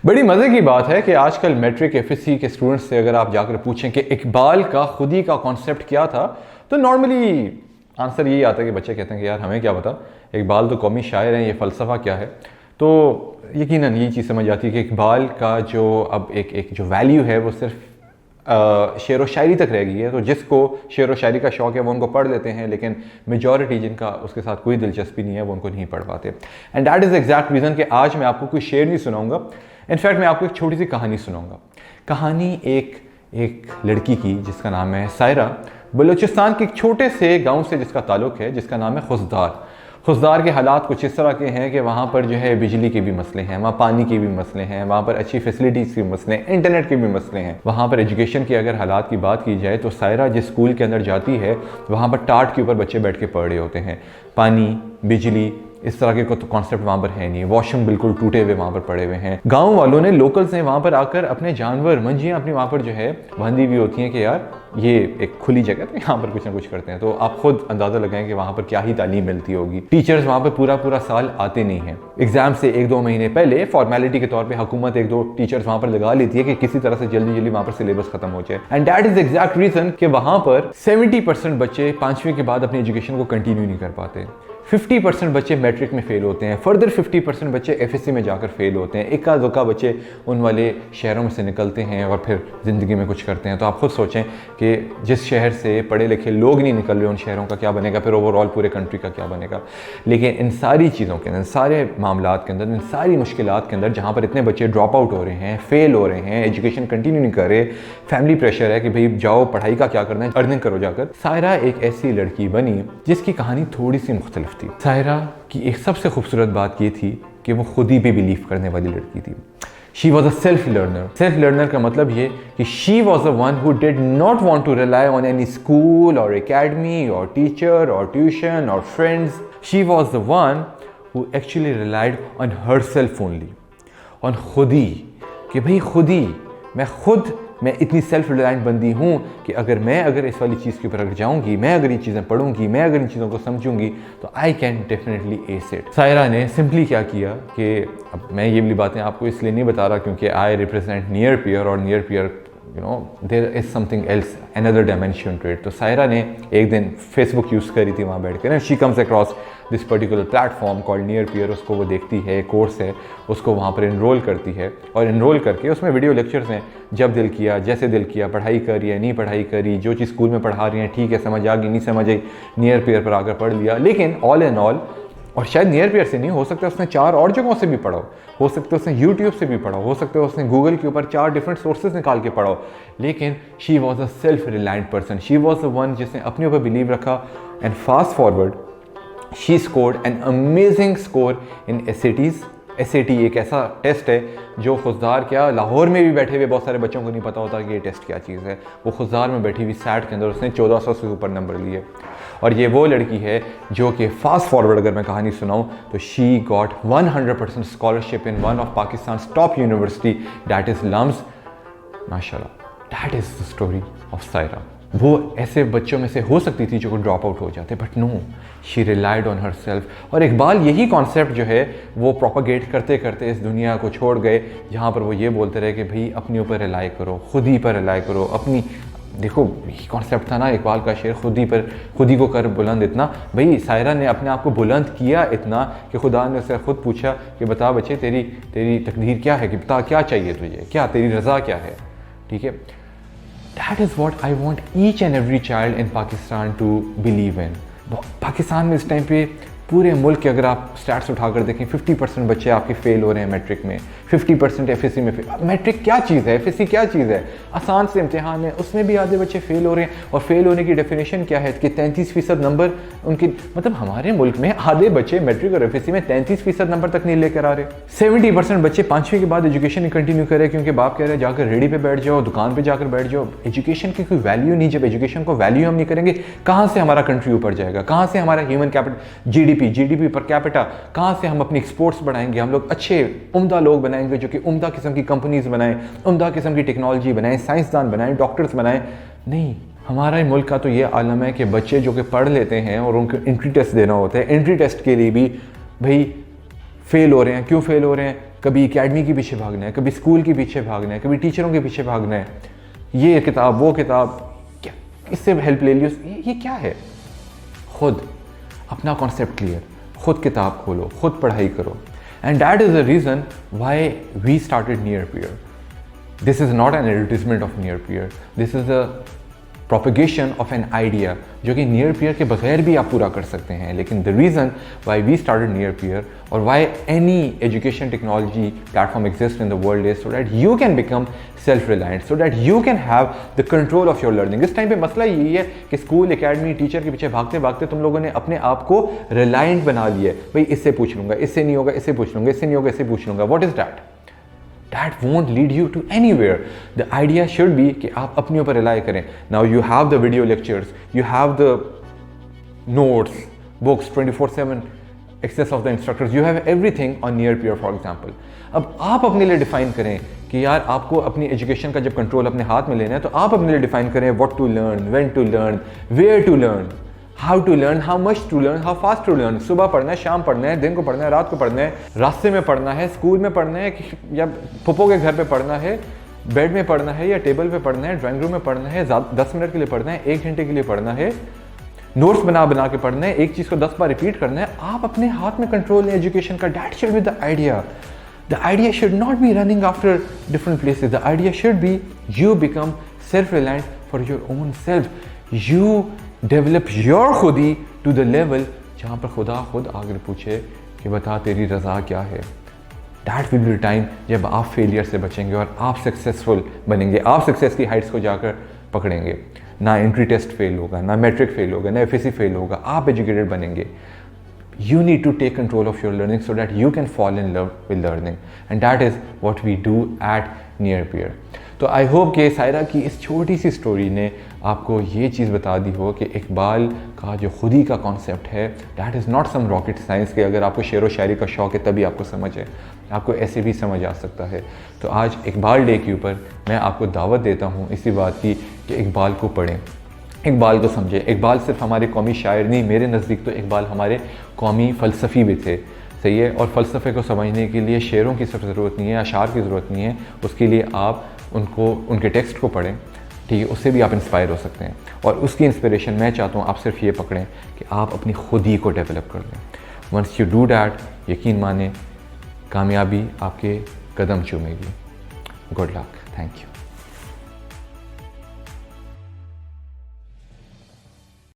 बड़ी मज़े की बात है कि आजकल मैट्रिक एफएससी के स्टूडेंट्स से अगर आप जाकर पूछें कि इकबाल का खुद ही का कॉन्सेप्ट क्या था, तो नॉर्मली आंसर यही आता है कि बच्चे कहते हैं कि यार हमें क्या पता, इकबाल तो कौमी शायर हैं, ये फ़लसफ़ा क्या है। तो यकीनन ये चीज़ समझ आती है कि इकबाल का जो अब एक जो वैल्यू है वो सिर्फ शेर व शायरी तक रह गई है। तो जिसको शेर व शायरी का शौक़ है वो उनको पढ़ लेते हैं, लेकिन मेजॉरिटी जिनका उसके साथ कोई दिलचस्पी नहीं है वो उनको नहीं पढ़ पाते। And that is exact reason कि आज मैं आपको कोई शेर नहीं सुनाऊंगा, इनफैक्ट मैं आपको एक छोटी सी कहानी सुनाऊंगा। कहानी एक लड़की की जिसका नाम है सायरा, बलूचिस्तान के एक छोटे से गाँव से जिसका ताल्लुक़ है, जिसका नाम है खुजदार। खुजदार के हालात कुछ इस तरह के हैं कि वहाँ पर जो है बिजली के भी मसले हैं, वहाँ पानी के भी मसले हैं, वहाँ पर अच्छी फैसिलिटीज़ के मसले हैं, इंटरनेट के भी मसले हैं। वहाँ पर एजुकेशन के अगर हालात की बात की जाए तो सायरा जिस स्कूल के अंदर जाती है वहाँ पर टाट के ऊपर बच्चे बैठ के पढ़ रहे होते हैं। पानी, बिजली, इस तरह के कोई तो कॉन्सेप्ट वहाँ पर है नहीं। वॉशरूम बिल्कुल टूटे हुए वहाँ पर पड़े हुए हैं। गांव वालों ने, लोकल्स ने वहाँ पर आकर अपने जानवर, मंजियाँ अपनी वहाँ पर जो है बांधी हुई होती हैं कि यार ये एक खुली जगह तो यहाँ पर कुछ ना कुछ करते हैं। तो आप खुद अंदाज़ा लगाएं कि वहाँ पर क्या ही तालीम मिलती होगी। टीचर्स वहाँ पर पूरा साल आते नहीं हैं। एग्जाम से 1-2 महीने पहले फॉर्मेलिटी के तौर पर हुकूमत 1-2 टीचर्स वहाँ पर लगा लेती है कि किसी तरह से जल्दी वहाँ पर सिलेबस खत्म हो जाए। And that is exact reason कि वहाँ पर 70% बच्चे 5वीं के बाद अपनी एजुकेशन को कंटिन्यू नहीं कर पाते। 50% बच्चे मैट्रिक में फेल होते हैं, फर्दर 50% बच्चे एफएससी में जाकर फेल होते हैं। इक्का दुक्का बच्चे उन वाले शहरों में से निकलते हैं और फिर ज़िंदगी में कुछ करते हैं। तो आप खुद सोचें कि जिस शहर से पढ़े लिखे लोग नहीं निकल रहे, उन शहरों का क्या बनेगा, फिर ओवरऑल पूरे कंट्री का क्या बनेगा। लेकिन इन सारी चीज़ों के अंदर, सारे मामलात के अंदर, इन सारी मुश्किलात के अंदर जहाँ पर इतने बच्चे ड्रॉप आउट हो रहे हैं, फेल हो रहे हैं, एजुकेशन कंटिन्यू नहीं कर रहे, फैमिली प्रेशर है कि भाई जाओ पढ़ाई का क्या करना है, अर्निंग करो जाकर, सायरा एक ऐसी लड़की बनी जिसकी कहानी थोड़ी सी मुख्तलिफ थी। सायरा की एक सबसे खूबसूरत बात ये थी कि वो खुद ही पे बिलीव करने वाली लड़की थी। She was a self learner. Self learner का मतलब ये कि she was the one who did not want to rely on any school और एकेडमी और टीचर और ट्यूशन और friends. She was the one who actually relied on her self only, on खुद ही, कि भाई खुद ही, मैं इतनी सेल्फ रिलायंट बंदी हूँ कि अगर इस वाली चीज़ के ऊपर अगर जाऊँगी, मैं अगर ये चीज़ें पढ़ूंगी, मैं अगर इन चीज़ों को समझूंगी तो I can definitely S it. Saira ने सिंपली क्या किया कि अब मैं ये वाली बातें आपको इसलिए नहीं बता रहा क्योंकि आई रिप्रेजेंट नियर पियर, और near peer there is something else, another dimension to it. तो सायरा ने एक दिन फेसबुक यूज़ करी थी वहाँ बैठ कर, she comes across this particular platform called near peer. उसको वो देखती है, कोर्स है, उसको वहाँ पर इनरोल करती है, और इनरोल करके उसमें वीडियो लेक्चर्स हैं। जब दिल किया, जैसे दिल किया, पढ़ाई करी है, नहीं पढ़ाई करी, जो चीज़ स्कूल में पढ़ा रही हैं ठीक है, समझ आ गई, नहीं समझ आई, नियर पियर पर आकर पढ़ लिया। लेकिन ऑल एंड ऑल, और शायद नियर पियर से नहीं, हो सकता है उसने 4 और जगहों से भी पढ़ा हो सकता है उसने यूट्यूब से भी पढ़ा हो सकता है उसने गूगल के ऊपर 4 डिफरेंट सोर्सेज निकाल के पढ़ा हो। लेकिन she was a self reliant person. She was the one जिसने अपने ऊपर बिलीव रखा। And fast forward, she scored an amazing score in SATs। SAT एक ऐसा टेस्ट है जो खुजदार, क्या लाहौर में भी बैठे हुए बहुत सारे बच्चों को नहीं पता होता कि ये टेस्ट क्या चीज़ है। वो खुजदार में बैठी हुई SAT के अंदर उसने 1400 से ऊपर नंबर लिए। और ये वो लड़की है जो कि फास्ट फॉरवर्ड अगर मैं कहानी सुनाऊँ तो she got 100% scholarship in one of Pakistan top university, that is LUMS. माशाल्लाह, that is the story of Saira. वो ऐसे बच्चों में से हो सकती थी जो ड्रॉप आउट हो जाते, but no, she relied on her self. और इकबाल यही कॉन्सेप्ट जो है वो प्रोपागेट करते करते इस दुनिया को छोड़ गए, जहाँ पर वो ये बोलते रहे कि भाई अपने ऊपर रिलाई करो, खुद ही पर रिलाई करो, अपनी, देखो यही कॉन्सेप्ट था ना इकबाल का शेर, खुद ही को कर बुलंद इतना। भाई सायरा ने अपने आप को बुलंद किया इतना कि खुदा ने उससे खुद पूछा कि बता बच्चे तेरी तकदीर क्या है, कि बता क्या चाहिए तुझे, क्या तेरी रज़ा क्या है। ठीक है, That is what I want each and every child in Pakistan to believe in. Pakistan में इस टाइम पे पूरे मुल्क के अगर आप स्टैट्स उठाकर देखें, 50% बच्चे आपके फेल हो रहे हैं मैट्रिक में, 50% एफएससी में फेल। मैट्रिक क्या चीज़ है, एफएससी क्या चीज़ है, आसान से इम्तिहान है, उसमें भी आधे बच्चे फेल हो रहे हैं। और फेल होने की डेफिनेशन क्या है कि 33% नंबर उनके, मतलब हमारे मुल्क में आधे बच्चे मैट्रिक और एफएससी में 33% नंबर तक नहीं लेकर आ रहे। 70% बच्चे 5वीं के बाद एजुकेशन कंटिन्यू करें क्योंकि बाप कह रहे हैं जाकर रेडी पे बैठ जाओ, दुकान पर जाकर बैठ जाओ। एजुकेशन की कोई वैल्यू नहीं। जब एजुकेशन को वैल्यू हम नहीं करेंगे, कहाँ से हमारा कंट्री ऊपर जाएगा, कहाँ से हमारा human capital, GDP per capita, कहाँ से हम अपनी एक्सपोर्ट्स बढ़ाएंगे, हम लोग अच्छे उम्दा लोग बनाएंगे जो कि उम्दा किस्म की कंपनीज बनाएं, उम्दा किस्म की टेक्नोलॉजी बनाएं, साइंसदान बनाएं, डॉक्टर्स बनाएं। नहीं, हमारे मुल्क का तो ये आलम है कि बच्चे जो कि पढ़ लेते हैं और उनको एंट्री टेस्ट देना होता है, एंट्री टेस्ट के लिए भी भाई फेल हो रहे हैं। क्यों फेल हो रहे हैं? कभी एकेडमी के पीछे भागना है, कभी स्कूल के पीछे भागना है, कभी टीचरों के पीछे भागना है, ये किताब वो किताब, क्या इससे हेल्प ले ली, ये क्या है? खुद अपना कॉन्सेप्ट क्लियर, खुद किताब खोलो, खुद पढ़ाई करो। And that is the reason why we started near peer. This is not an advertisement of near peer, this is a propagation of an idea जो कि नियर पीयर के बगैर भी आप पूरा कर सकते हैं। लेकिन the reason why we started near peer और why any education technology platform exist in the world is so that you can become self reliant, so that you can have the control of your learning. इस time पे मसला यही है कि school, academy, teacher के पीछे भागते भागते तुम लोगों ने अपने आप को रिलायंट बना लिया है। भाई इससे पूछ लूंगा, इससे नहीं होगा, इससे पूछ लूंगा, इससे नहीं होगा, इससे पूछ लूंगा। What is that? That won't lead you to anywhere. The idea should be कि आप अपने ऊपर rely करें. Now you have the video lectures, you have the notes, books, 24/7 access of the instructors. You have everything on near peer, for example. अब आप अपने लिए define करें कि यार आपको अपनी एजुकेशन का जब कंट्रोल अपने हाथ में लेना है तो आप अपने लिए डिफाइन करें what to learn, when to learn, where to learn, how to learn, how much to learn, how fast to learn. सुबह पढ़ना है, शाम पढ़ना है, दिन को पढ़ना है, रात को पढ़ना है, रास्ते में पढ़ना है, स्कूल में पढ़ना है या पप्पो के घर पे पढ़ना है, बेड में पढ़ना है या टेबल पे पढ़ना है, ड्राइंग रूम में पढ़ना है, 10 मिनट के लिए पढ़ना है, 1 घंटे के लिए पढ़ना है, नोट्स बना बना के पढ़ना है, एक चीज़ को 10 बार रिपीट करना है। आप अपने हाथ में कंट्रोल है एजुकेशन का। That should be the idea. The idea should not be running after different places. The idea should be you become self-reliant for your own self. You develop your खुदी to the level जहाँ पर खुदा खुद आकर पूछे कि बता तेरी रज़ा क्या है. That will be the time जब आप फेलियर से बचेंगे और आप सक्सेसफुल बनेंगे, आप सक्सेस की हाइट्स को जाकर पकड़ेंगे. ना एंट्री टेस्ट फेल होगा, ना मैट्रिक फेल होगा, ना एफएससी फेल होगा, आप एजुकेटेड बनेंगे. You need to take control of your learning so that you can fall in love with learning, and that is what we do at Near Peer. तो I hope कि सायरा की इस छोटी सी story ने आपको ये चीज़ बता दी हो कि इकबाल का जो खुदी का कॉन्सेप्ट है that is not some rocket science के अगर आपको शेर व शायरी का शौक़ है तभी आपको समझ है, आपको ऐसे भी समझ आ सकता है. तो आज इकबाल डे के ऊपर मैं आपको दावत देता हूँ इसी बात की कि इकबाल को पढ़ें, इकबाल को समझें. इकबाल सिर्फ हमारे कौमी शायर नहीं, मेरे नज़दीक तो इकबाल हमारे कौमी फ़लसफ़ी भी थे. सही है. और फ़लसफ़े को समझने के लिए शेरों की सिर्फ ज़रूरत नहीं है, अशार की ज़रूरत नहीं है. उसके लिए आप उनको उनके टेक्स्ट को पढ़ें, ठीक है. उससे भी आप इंस्पायर हो सकते हैं. और उसकी इंस्पिरेशन मैं चाहता हूँ आप सिर्फ ये पकड़ें कि आप अपनी खुदी को डेवलप कर लें. वंस यू डू डैट, यकीन माने कामयाबी आपके कदम चूमेगी. Good luck. Thank you.